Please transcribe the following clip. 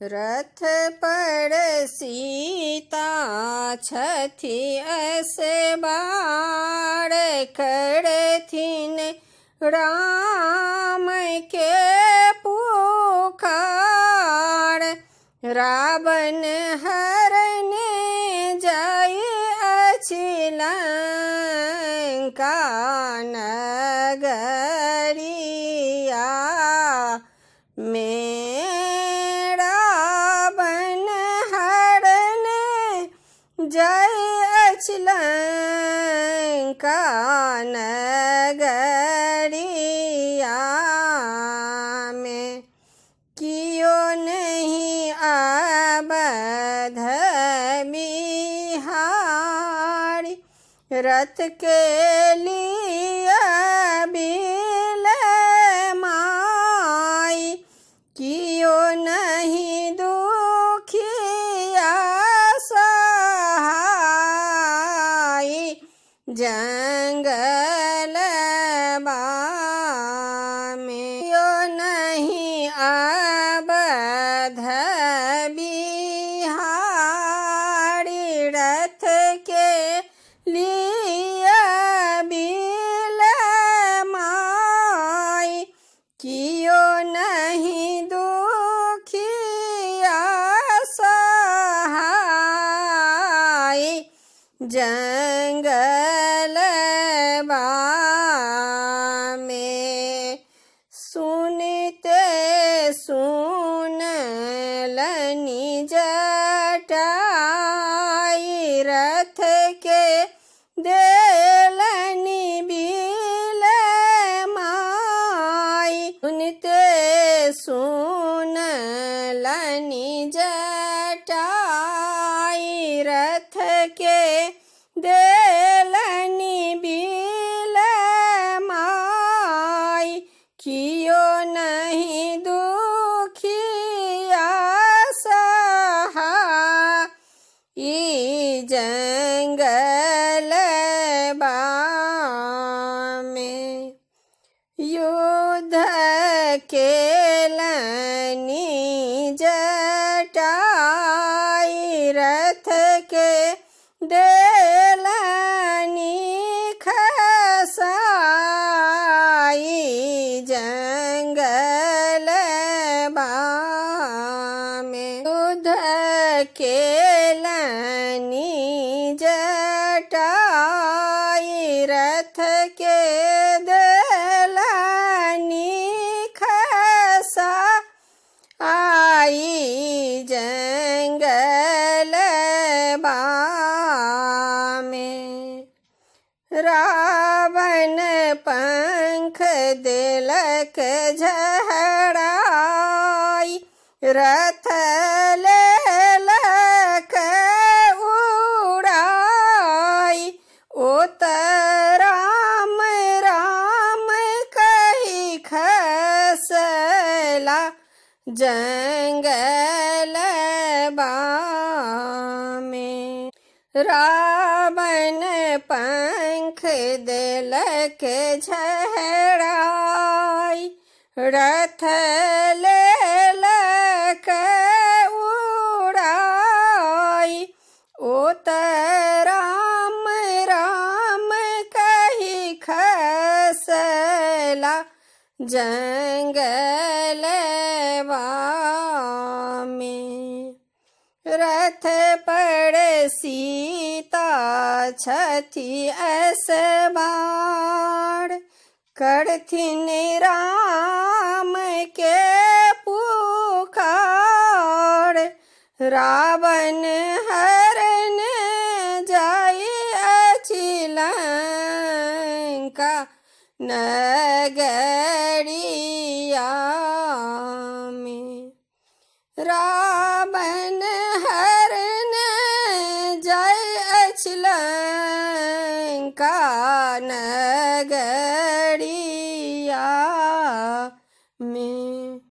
रथ पर सीता छथी असबार करथिन राम के पुकार। रावण हरने जाय अछि लंका नगरिया में। रावण हरने जाय अछि लंका नगरिया में। कियो नहीं आबध बिहारी रथ के लिया बिलमाई। कियो नहीं दुखिया सहाय जंगल में। कियो नहीं आबध बिहारी रथ के लिया बिलमाई। कियो नहीं दुखिया सहाय जंगल में। सुनते सुनलनि जटाई रथ के देलनि बिलमाई। सुनते सुनलनि जटाई रथ के देलनि बिलमाई। कियो नहीं दुखिया सहाय जंगल में। युद्ध केलनि जटाई रथ के देलनि खसाई जंगल में। युद्ध केलनि जटाई रथ के देलनि खसाई जंगल में। रावण पंख देलक झहराई रथ लेलक उड़ाई। ओत राम राम कहि खसला जंगल में। रावण पंख देलक झहराई रथ लेलक उड़ाई। ओत राम राम कहि खसला जंगल में। रथ पर सीता छथी असबार करथिन राम के पुकार। रावण हरने जाय अछि लंका नगरिया में। रावण हरने जाय अछि लंका